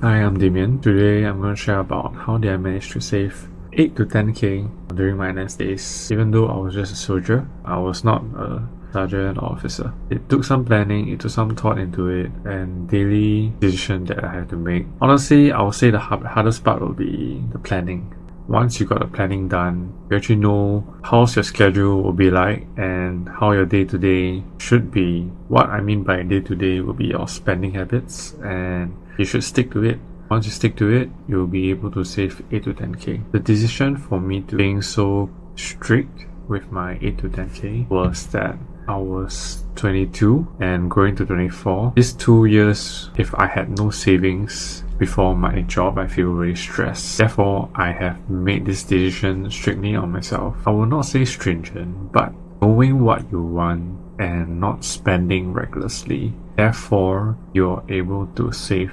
Hi, I'm Damian. Today I'm going to share about how did I manage to save 8 to 10k during my NS days. Even though I was just a soldier, I was not a sergeant or officer. It took some planning, it took some thought into it, and daily decision that I had to make. Honestly, I would say the hardest part will be the planning. Once you got the planning done, you actually know how your schedule will be like and how your day-to-day should be. What I mean by day-to-day will be your spending habits, and you should stick to it. Once you stick to it, you'll be able to save 8 to 10k. The decision for me to being so strict with my 8 to 10k was that I was 22 and going to 24. These 2 years, if I had no savings before my job, I feel really stressed. Therefore, I have made this decision strictly on myself. I will not say stringent, but knowing what you want and not spending recklessly. Therefore, you're able to save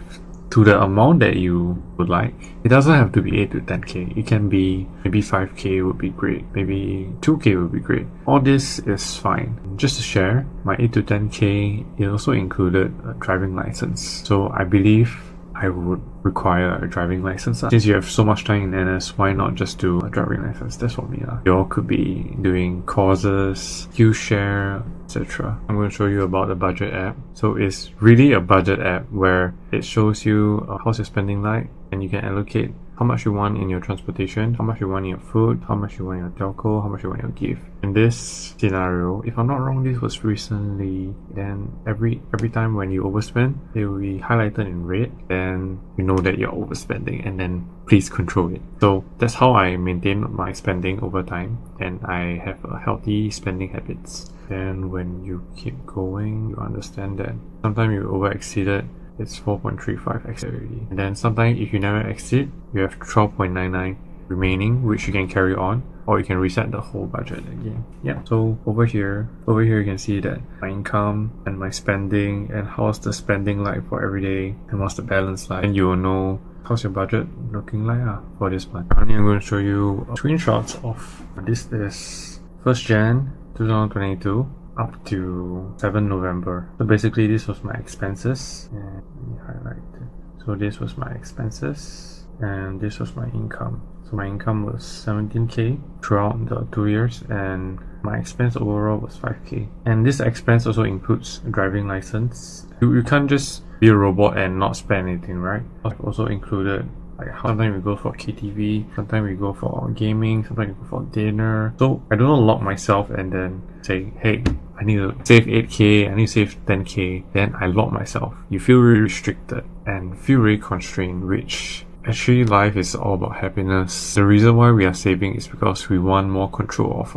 to the amount that you would like. It doesn't have to be 8 to 10k. It can be maybe 5k would be great. Maybe 2k would be great. All this is fine. Just to share, my 8 to 10k, it also included a driving license. So I believe I would require a driving license. Since you have so much time in NS, why not just do a driving license? That's for me. You all could be doing courses, Skillshare, etc. I'm going to show you about the budget app. So it's really a budget app where it shows you how's your spending like, and you can allocate how much you want in your transportation, how much you want in your food, how much you want in your telco, how much you want in your gift. In this scenario, if I'm not wrong, this was recently, then every time when you overspend, it will be highlighted in red, then you know that you're overspending, and then please control it. So that's how I maintain my spending over time, and I have a healthy spending habits. And when you keep going, you understand that sometimes you over exceeded, it's 4.35x already. And then sometimes if you never exceed, you have 12.99 remaining, which you can carry on, or you can reset the whole budget again. Yeah. So over here you can see that my income and my spending and how's the spending like for every day and what's the balance like. And you will know how's your budget looking like for this month. Currently I'm going to show you screenshots of this is 1st Jan 2022 up to 7 November. So basically this was my expenses, and let me highlight it. So this was my expenses and this was my income. So my income was 17k throughout the 2 years, and my expense overall was 5k. And this expense also includes a driving license. You can't just be a robot and not spend anything, right? I've also included like sometimes we go for KTV, sometimes we go for gaming, sometimes we go for dinner. So I don't lock myself and then say, hey, I need to save 8k, I need to save 10k. Then I lock myself. You feel really restricted and feel really constrained, which actually life is all about happiness. The reason why we are saving is because we want more control of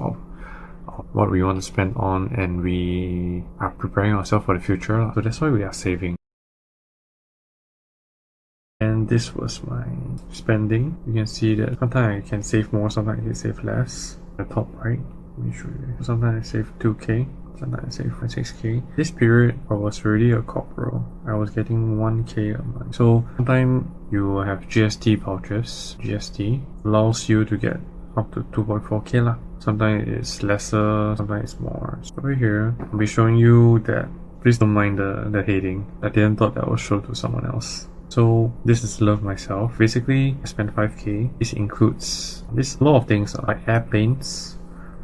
what we want to spend on, and we are preparing ourselves for the future. So that's why we are saving. And this was my spending. You can see that sometimes I can save more, sometimes I can save less. The top right, let me show you. Sometimes I save 2k, sometimes I save 6k. This period I was already a corporal. I was getting 1k a month. So sometimes you will have GST vouchers. GST allows you to get up to 2.4k lah. Sometimes it's lesser, sometimes it's more. So over here, I'll be showing you that. Please don't mind the heading. I didn't thought that was shown to someone else. So this is love myself. Basically, I spent 5k. This includes a lot of things like airplanes.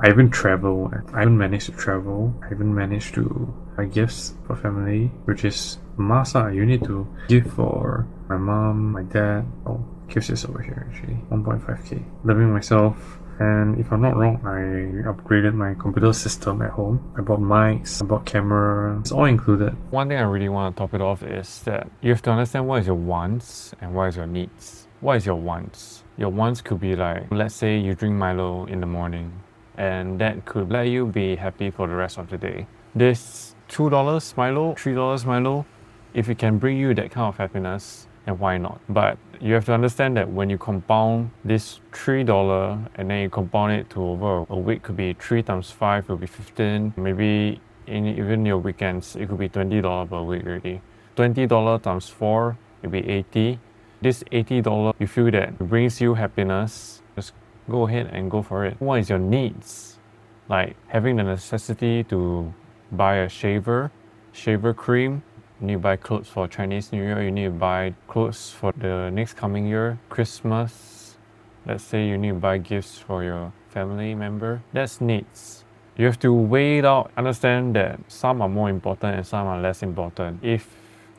I even travel. I even managed to travel. I even managed to buy gifts for family, which is masa. You need to give for my mom, my dad. Oh, gifts is over here actually. 1.5k. Loving myself. And if I'm not wrong, I upgraded my computer system at home. I bought mics, I bought camera. It's all included. One thing I really want to top it off is that you have to understand what is your wants and what is your needs. What is your wants? Your wants could be like, let's say you drink Milo in the morning, and that could let you be happy for the rest of the day. This $2 Milo, $3 Milo, if it can bring you that kind of happiness, and why not? But you have to understand that when you compound this $3 and then you compound it to over a week, could be 3 times 5 will be 15. Maybe even your weekends, it could be $20 per week already. $20 times 4 will be 80. This $80, you feel that it brings you happiness, just go ahead and go for it. What is your needs? Like having the necessity to buy a shaver cream, You need to buy clothes for Chinese New Year. You need to buy clothes for the next coming year, Christmas. Let's say you need to buy gifts for your family member. That's needs. You have to weigh it out, understand that some are more important and some are less important. If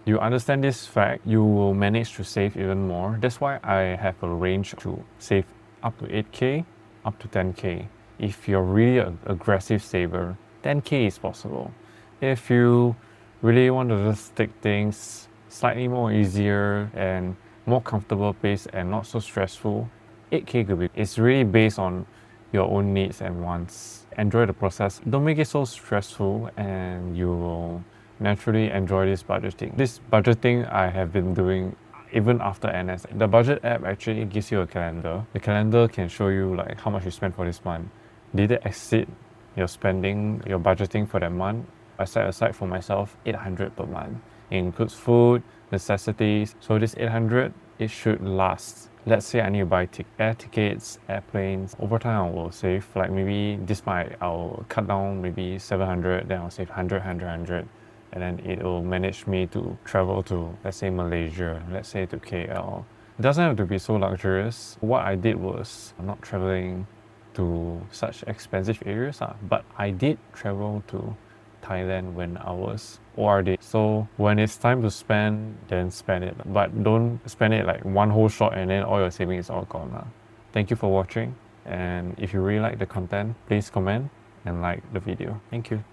you understand this fact, you will manage to save even more. That's why I have a range to save up to 8K, up to 10K. If you're really an aggressive saver, 10K is possible. If you really want to just take things slightly more easier and more comfortable pace and not so stressful, 8K could be. It's really based on your own needs and wants. Enjoy the process. Don't make it so stressful and you will naturally enjoy this budgeting. This budgeting I have been doing even after NS. The budget app actually gives you a calendar. The calendar can show you like how much you spent for this month. Did it exceed your spending, your budgeting for that month? I set aside for myself 800 per month. It includes food, necessities. So this 800, it should last. Let's say I need to buy air tickets, airplanes. Over time, I will save. Like maybe this month, I'll cut down maybe 700, then I'll save 100. And then it will manage me to travel to, let's say, Malaysia, let's say to KL. It doesn't have to be so luxurious. What I did was not traveling to such expensive areas, but I did travel to Thailand when I was ORD. So when it's time to spend, then spend it. But don't spend it like one whole shot and then all your savings is all gone. Thank you for watching. And if you really like the content, please comment and like the video. Thank you.